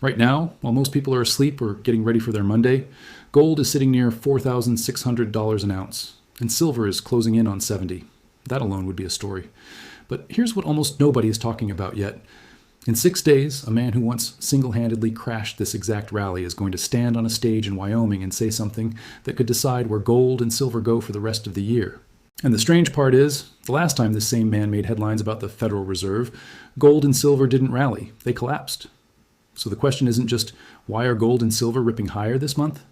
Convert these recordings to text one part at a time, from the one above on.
Right now, while most people are asleep or getting ready for their Monday, gold is sitting near $4,600 an ounce, and silver is closing in on 70. That alone would be a story. But here's what almost nobody is talking about yet. In 6 days, a man who once single-handedly crashed this exact rally is going to stand on a stage in Wyoming and say something that could decide where gold and silver go for the rest of the year. And the strange part is, the last time this same man made headlines about the Federal Reserve, gold and silver didn't rally, they collapsed. So the question isn't just, why are gold and silver ripping higher this month?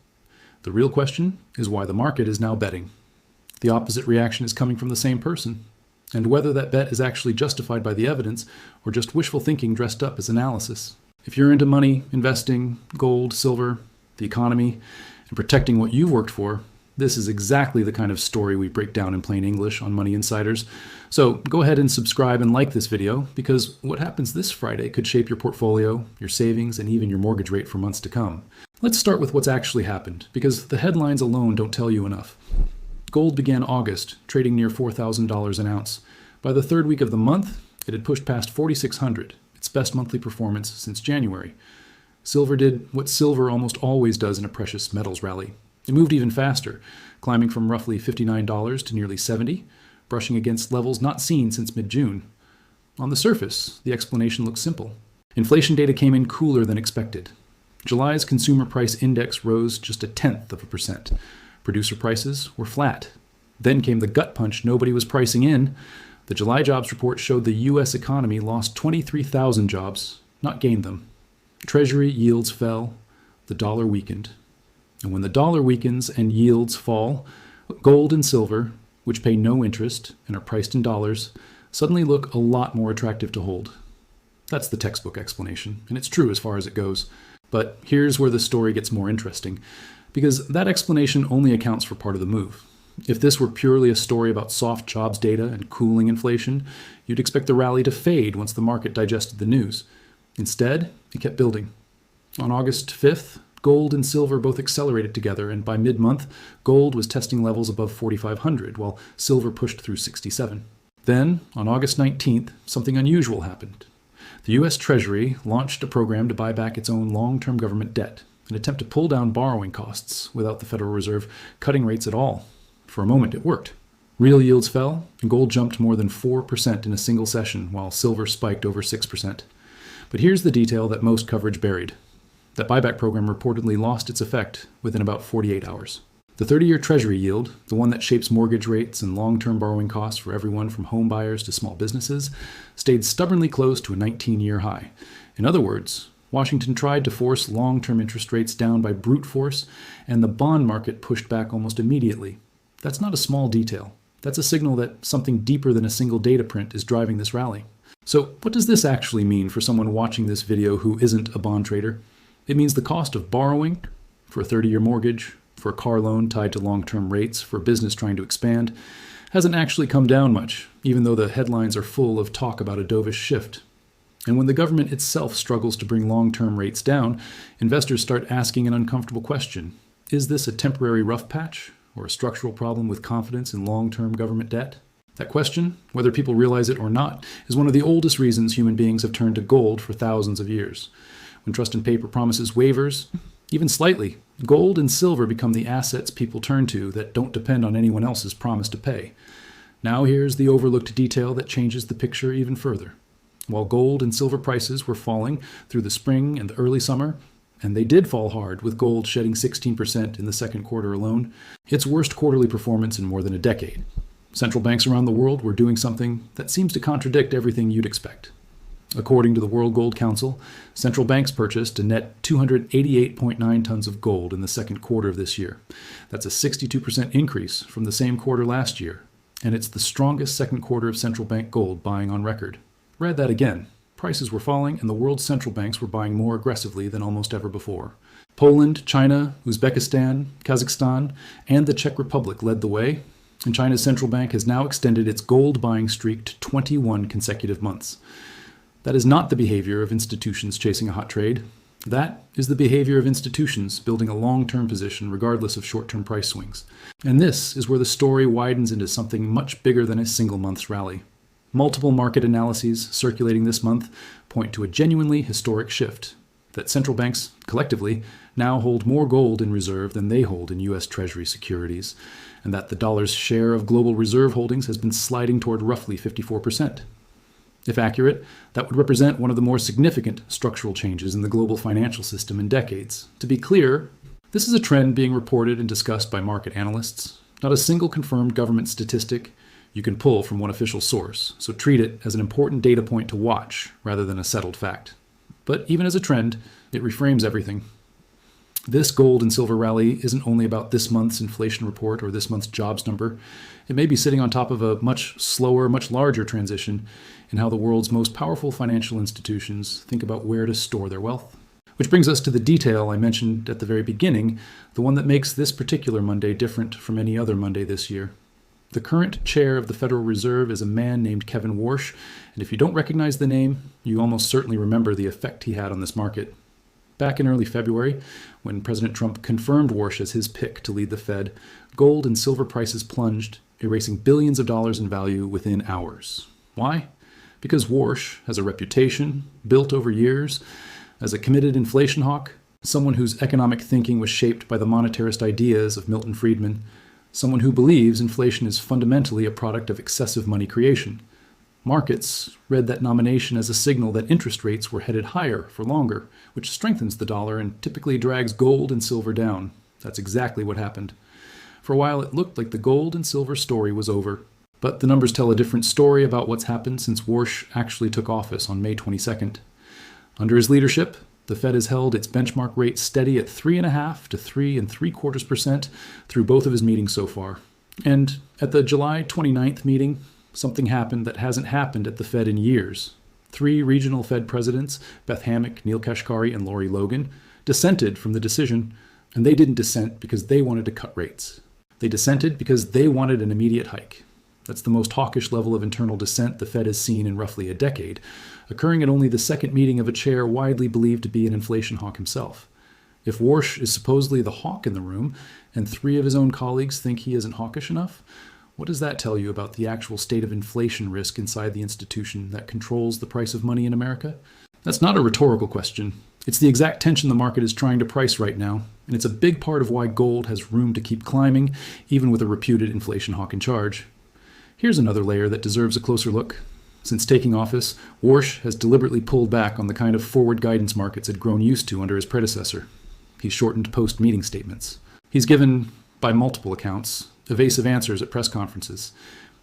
The real question is why the market is now betting. The opposite reaction is coming from the same person, and whether that bet is actually justified by the evidence or just wishful thinking dressed up as analysis. If you're into money, investing, gold, silver, the economy, and protecting what you've worked for, this is exactly the kind of story we break down in plain English on Money Insiders. So go ahead and subscribe and like this video, because what happens this Friday could shape your portfolio, your savings, and even your mortgage rate for months to come. Let's start with what's actually happened, because the headlines alone don't tell you enough. Gold began August, trading near $4,000 an ounce. By the third week of the month, it had pushed past $4,600, its best monthly performance since January. Silver did what silver almost always does in a precious metals rally. It moved even faster, climbing from roughly $59 to nearly $70, brushing against levels not seen since mid-June. On the surface, the explanation looks simple. Inflation data came in cooler than expected. July's consumer price index rose just 0.1%. Producer prices were flat. Then came the gut punch nobody was pricing in. The July jobs report showed the U.S. economy lost 23,000 jobs, not gained them. Treasury yields fell. The dollar weakened. And when the dollar weakens and yields fall, gold and silver, which pay no interest and are priced in dollars, suddenly look a lot more attractive to hold. That's the textbook explanation, and it's true as far as it goes. But here's where the story gets more interesting, because that explanation only accounts for part of the move. If this were purely a story about soft jobs data and cooling inflation, you'd expect the rally to fade once the market digested the news. Instead, it kept building. On August 5th, gold and silver both accelerated together, and by mid-month, gold was testing levels above 4,500, while silver pushed through 67. Then, on August 19th, something unusual happened. The U.S. Treasury launched a program to buy back its own long-term government debt, an attempt to pull down borrowing costs without the Federal Reserve cutting rates at all. For a moment, it worked. Real yields fell, and gold jumped more than 4% in a single session, while silver spiked over 6%. But here's the detail that most coverage buried. That buyback program reportedly lost its effect within about 48 hours. The 30-year Treasury yield, the one that shapes mortgage rates and long-term borrowing costs for everyone from home buyers to small businesses, stayed stubbornly close to a 19-year high. In other words, Washington tried to force long-term interest rates down by brute force, and the bond market pushed back almost immediately. That's not a small detail. That's a signal that something deeper than a single data print is driving this rally. So what does this actually mean for someone watching this video who isn't a bond trader? It means the cost of borrowing for a 30-year mortgage, for a car loan tied to long-term rates, for a business trying to expand, hasn't actually come down much, even though the headlines are full of talk about a dovish shift. And when the government itself struggles to bring long-term rates down, investors start asking an uncomfortable question. Is this a temporary rough patch, or a structural problem with confidence in long-term government debt? That question, whether people realize it or not, is one of the oldest reasons human beings have turned to gold for thousands of years. When trust in paper promises wavers, even slightly, gold and silver become the assets people turn to that don't depend on anyone else's promise to pay. Now here's the overlooked detail that changes the picture even further. While gold and silver prices were falling through the spring and the early summer, and they did fall hard with gold shedding 16% in the second quarter alone, its worst quarterly performance in more than a decade. Central banks around the world were doing something that seems to contradict everything you'd expect. According to the World Gold Council, central banks purchased a net 288.9 tons of gold in the second quarter of this year. That's a 62% increase from the same quarter last year, and it's the strongest second quarter of central bank gold buying on record. Read that again. Prices were falling, and the world's central banks were buying more aggressively than almost ever before. Poland, China, Uzbekistan, Kazakhstan, and the Czech Republic led the way, and China's central bank has now extended its gold buying streak to 21 consecutive months. That is not the behavior of institutions chasing a hot trade. That is the behavior of institutions building a long-term position regardless of short-term price swings. And this is where the story widens into something much bigger than a single month's rally. Multiple market analyses circulating this month point to a genuinely historic shift that central banks, collectively, now hold more gold in reserve than they hold in U.S. Treasury securities, and that the dollar's share of global reserve holdings has been sliding toward roughly 54%. If accurate, that would represent one of the more significant structural changes in the global financial system in decades. To be clear, this is a trend being reported and discussed by market analysts, not a single confirmed government statistic you can pull from one official source, so treat it as an important data point to watch rather than a settled fact. But even as a trend, it reframes everything. This gold and silver rally isn't only about this month's inflation report or this month's jobs number. It may be sitting on top of a much slower, much larger transition in how the world's most powerful financial institutions think about where to store their wealth. Which brings us to the detail I mentioned at the very beginning, the one that makes this particular Monday different from any other Monday this year. The current chair of the Federal Reserve is a man named Kevin Warsh, and if you don't recognize the name, you almost certainly remember the effect he had on this market. Back in early February, when President Trump confirmed Warsh as his pick to lead the Fed, gold and silver prices plunged, erasing billions of dollars in value within hours. Why? Because Warsh has a reputation, built over years, as a committed inflation hawk, someone whose economic thinking was shaped by the monetarist ideas of Milton Friedman, someone who believes inflation is fundamentally a product of excessive money creation. Markets read that nomination as a signal that interest rates were headed higher for longer, which strengthens the dollar and typically drags gold and silver down. That's exactly what happened. For a while, it looked like the gold and silver story was over. But the numbers tell a different story about what's happened since Warsh actually took office on May 22nd. Under his leadership, the Fed has held its benchmark rate steady at 3.5% to 3.75% through both of his meetings so far. And at the July 29th meeting, something happened that hasn't happened at the Fed in years. 3 regional Fed presidents, Beth Hammack, Neil Kashkari, and Lori Logan, dissented from the decision, and they didn't dissent because they wanted to cut rates. They dissented because they wanted an immediate hike. That's the most hawkish level of internal dissent the Fed has seen in roughly a decade, occurring at only the second meeting of a chair widely believed to be an inflation hawk himself. If Warsh is supposedly the hawk in the room, and 3 of his own colleagues think he isn't hawkish enough, what does that tell you about the actual state of inflation risk inside the institution that controls the price of money in America? That's not a rhetorical question. It's the exact tension the market is trying to price right now, and it's a big part of why gold has room to keep climbing, even with a reputed inflation hawk in charge. Here's another layer that deserves a closer look. Since taking office, Warsh has deliberately pulled back on the kind of forward guidance markets had grown used to under his predecessor. He's shortened post-meeting statements. He's given, by multiple accounts, evasive answers at press conferences.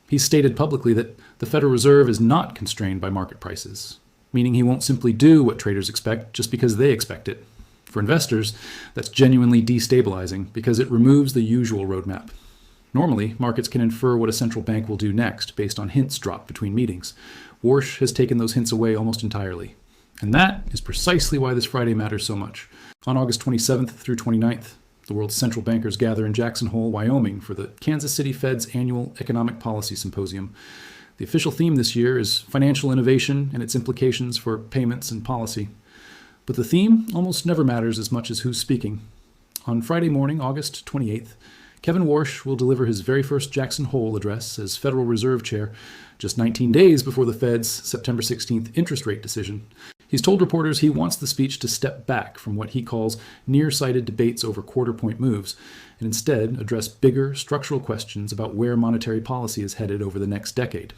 He's stated publicly that the Federal Reserve is not constrained by market prices, meaning he won't simply do what traders expect just because they expect it. For investors, that's genuinely destabilizing because it removes the usual roadmap. Normally, markets can infer what a central bank will do next based on hints dropped between meetings. Warsh has taken those hints away almost entirely. And that is precisely why this Friday matters so much. On August 27th through 29th, the world's central bankers gather in Jackson Hole, Wyoming for the Kansas City Fed's annual Economic Policy Symposium. The official theme this year is financial innovation and its implications for payments and policy. But the theme almost never matters as much as who's speaking. On Friday morning, August 28th, Kevin Warsh will deliver his very first Jackson Hole address as Federal Reserve Chair, just 19 days before the Fed's September 16th interest rate decision. He's told reporters he wants the speech to step back from what he calls nearsighted debates over quarter-point moves and instead address bigger structural questions about where monetary policy is headed over the next decade.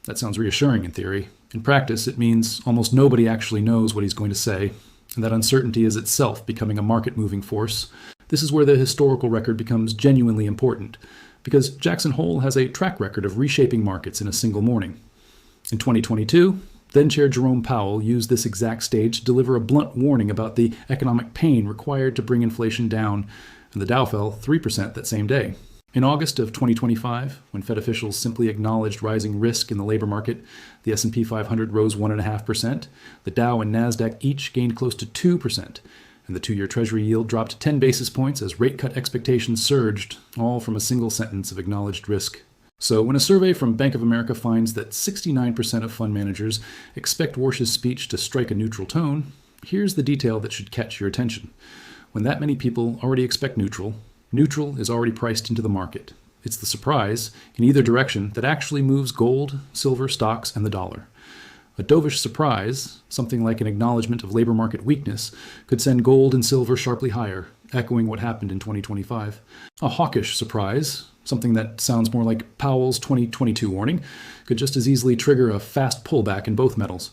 That sounds reassuring in theory. In practice, it means almost nobody actually knows what he's going to say, and that uncertainty is itself becoming a market-moving force. This is where the historical record becomes genuinely important, because Jackson Hole has a track record of reshaping markets in a single morning. In 2022, then-Chair Jerome Powell used this exact stage to deliver a blunt warning about the economic pain required to bring inflation down, and the Dow fell 3% that same day. In August of 2025, when Fed officials simply acknowledged rising risk in the labor market, the S&P 500 rose 1.5%, the Dow and Nasdaq each gained close to 2%, and the 2-year Treasury yield dropped 10 basis points as rate cut expectations surged, all from a single sentence of acknowledged risk. So when a survey from Bank of America finds that 69% of fund managers expect Warsh's speech to strike a neutral tone, here's the detail that should catch your attention. When that many people already expect neutral is already priced into the market. It's the surprise, in either direction, that actually moves gold, silver, stocks, and the dollar. A dovish surprise, something like an acknowledgement of labor market weakness, could send gold and silver sharply higher, echoing what happened in 2025. A hawkish surprise, something that sounds more like Powell's 2022 warning, could just as easily trigger a fast pullback in both metals.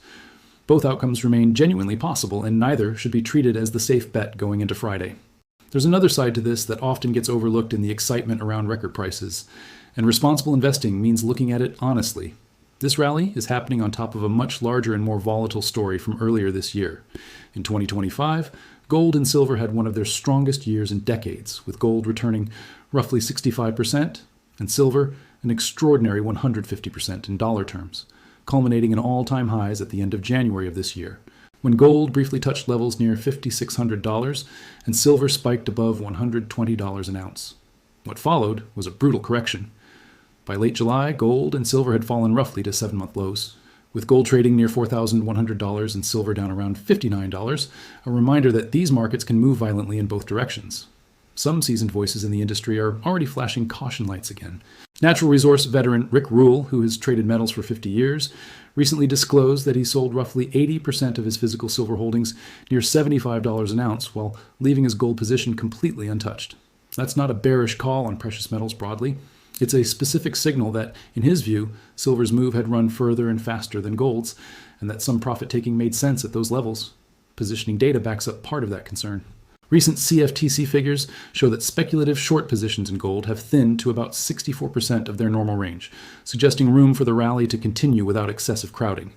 Both outcomes remain genuinely possible, and neither should be treated as the safe bet going into Friday. There's another side to this that often gets overlooked in the excitement around record prices, and responsible investing means looking at it honestly. This rally is happening on top of a much larger and more volatile story from earlier this year. In 2025, gold and silver had one of their strongest years in decades, with gold returning roughly 65% and silver an extraordinary 150% in dollar terms, culminating in all-time highs at the end of January of this year, when gold briefly touched levels near $5,600 and silver spiked above $120 an ounce. What followed was a brutal correction. By late July, gold and silver had fallen roughly to 7-month lows, with gold trading near $4,100 and silver down around $59, a reminder that these markets can move violently in both directions. Some seasoned voices in the industry are already flashing caution lights again. Natural resource veteran Rick Rule, who has traded metals for 50 years, recently disclosed that he sold roughly 80% of his physical silver holdings near $75 an ounce, while leaving his gold position completely untouched. That's not a bearish call on precious metals broadly. It's a specific signal that, in his view, silver's move had run further and faster than gold's, and that some profit-taking made sense at those levels. Positioning data backs up part of that concern. Recent CFTC figures show that speculative short positions in gold have thinned to about 64% of their normal range, suggesting room for the rally to continue without excessive crowding.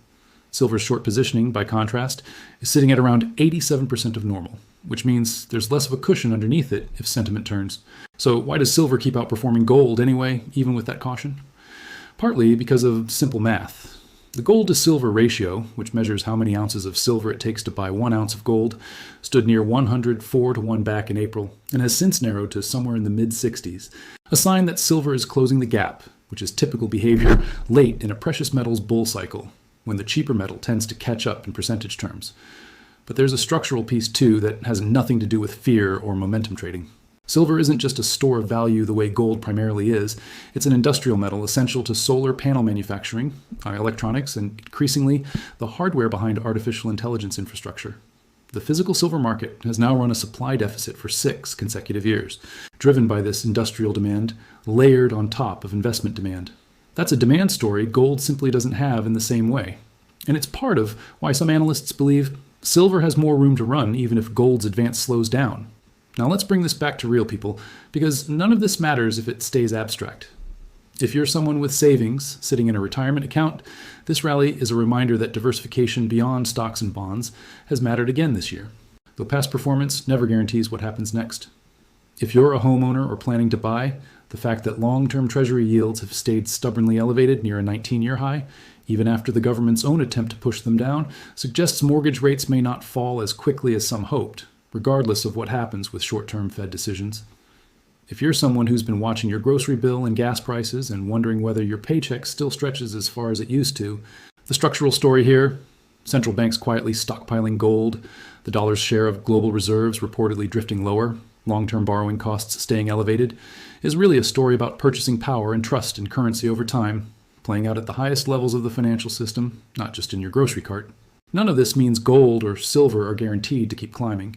Silver's short positioning, by contrast, is sitting at around 87% of normal, which means there's less of a cushion underneath it if sentiment turns. So why does silver keep outperforming gold anyway, even with that caution? Partly because of simple math. The gold to silver ratio, which measures how many ounces of silver it takes to buy 1 ounce of gold, stood near 104 to 1 back in April, and has since narrowed to somewhere in the mid-60s, a sign that silver is closing the gap, which is typical behavior late in a precious metals bull cycle, when the cheaper metal tends to catch up in percentage terms. But there's a structural piece too that has nothing to do with fear or momentum trading. Silver isn't just a store of value the way gold primarily is. It's an industrial metal essential to solar panel manufacturing, electronics, and increasingly the hardware behind artificial intelligence infrastructure. The physical silver market has now run a supply deficit for 6 consecutive years, driven by this industrial demand layered on top of investment demand. That's a demand story gold simply doesn't have in the same way. And it's part of why some analysts believe silver has more room to run even if gold's advance slows down. Now let's bring this back to real people, because none of this matters if it stays abstract. If you're someone with savings sitting in a retirement account, this rally is a reminder that diversification beyond stocks and bonds has mattered again this year, though past performance never guarantees what happens next. If you're a homeowner or planning to buy, the fact that long-term Treasury yields have stayed stubbornly elevated near a 19-year high, even after the government's own attempt to push them down, suggests mortgage rates may not fall as quickly as some hoped, regardless of what happens with short-term Fed decisions. If you're someone who's been watching your grocery bill and gas prices and wondering whether your paycheck still stretches as far as it used to, the structural story here, central banks quietly stockpiling gold, the dollar's share of global reserves reportedly drifting lower, long-term borrowing costs staying elevated, is really a story about purchasing power and trust in currency over time, playing out at the highest levels of the financial system, not just in your grocery cart. None of this means gold or silver are guaranteed to keep climbing.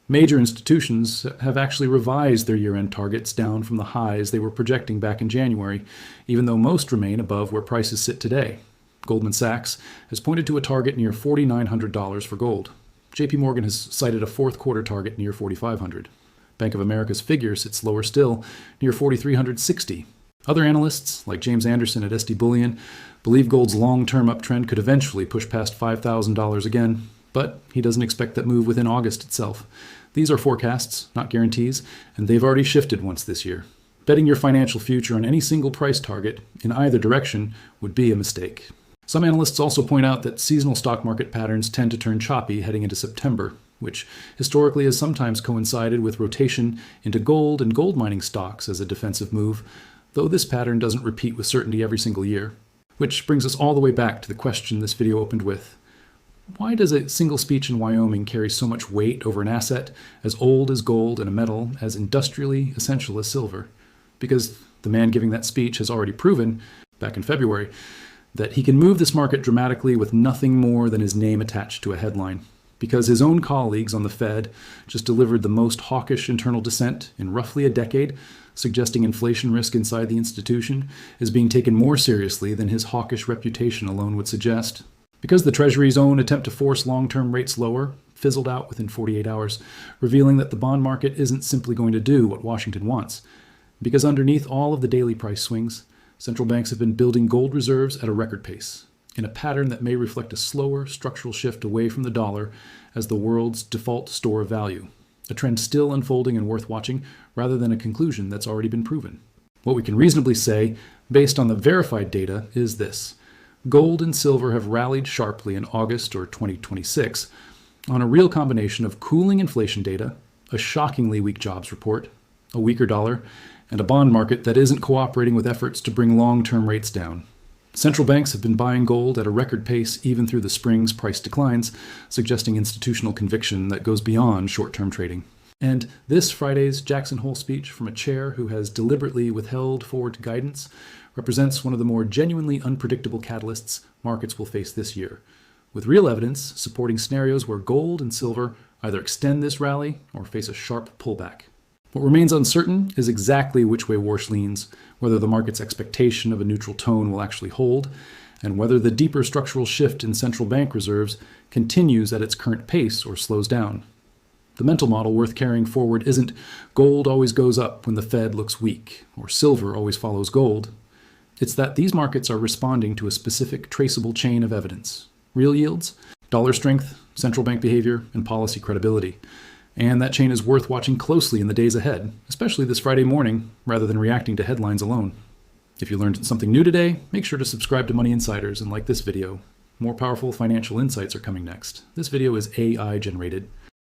Major institutions have actually revised their year-end targets down from the highs they were projecting back in January, even though most remain above where prices sit today. Goldman Sachs has pointed to a target near $4,900 for gold. JP Morgan has cited a fourth quarter target near $4,500. Bank of America's figure sits lower still, near $4,360. Other analysts, like James Anderson at SD Bullion, believe gold's long-term uptrend could eventually push past $5,000 again, but he doesn't expect that move within August itself. These are forecasts, not guarantees, and they've already shifted once this year. Betting your financial future on any single price target in either direction would be a mistake. Some analysts also point out that seasonal stock market patterns tend to turn choppy heading into September, which historically has sometimes coincided with rotation into gold and gold mining stocks as a defensive move, though this pattern doesn't repeat with certainty every single year. Which brings us all the way back to the question this video opened with. Why does a single speech in Wyoming carry so much weight over an asset as old as gold and a metal as industrially essential as silver? Because the man giving that speech has already proven, back in February, that he can move this market dramatically with nothing more than his name attached to a headline, because his own colleagues on the Fed just delivered the most hawkish internal dissent in roughly a decade, suggesting inflation risk inside the institution is being taken more seriously than his hawkish reputation alone would suggest. Because the Treasury's own attempt to force long-term rates lower fizzled out within 48 hours, revealing that the bond market isn't simply going to do what Washington wants. Because underneath all of the daily price swings, central banks have been building gold reserves at a record pace, in a pattern that may reflect a slower structural shift away from the dollar as the world's default store of value, a trend still unfolding and worth watching rather than a conclusion that's already been proven. What we can reasonably say, based on the verified data, is this. Gold and silver have rallied sharply in August or 2026 on a real combination of cooling inflation data, a shockingly weak jobs report, a weaker dollar, and a bond market that isn't cooperating with efforts to bring long-term rates down. Central banks have been buying gold at a record pace even through the spring's price declines, suggesting institutional conviction that goes beyond short-term trading. And this Friday's Jackson Hole speech from a chair who has deliberately withheld forward guidance represents one of the more genuinely unpredictable catalysts markets will face this year, with real evidence supporting scenarios where gold and silver either extend this rally or face a sharp pullback. What remains uncertain is exactly which way Warsh leans, whether the market's expectation of a neutral tone will actually hold, and whether the deeper structural shift in central bank reserves continues at its current pace or slows down. The mental model worth carrying forward isn't gold always goes up when the Fed looks weak, or silver always follows gold. It's that these markets are responding to a specific traceable chain of evidence. Real yields, dollar strength, central bank behavior, and policy credibility. And that chain is worth watching closely in the days ahead, especially this Friday morning, rather than reacting to headlines alone. If you learned something new today, make sure to subscribe to Money Insiders and like this video. More powerful financial insights are coming next. This video is AI generated.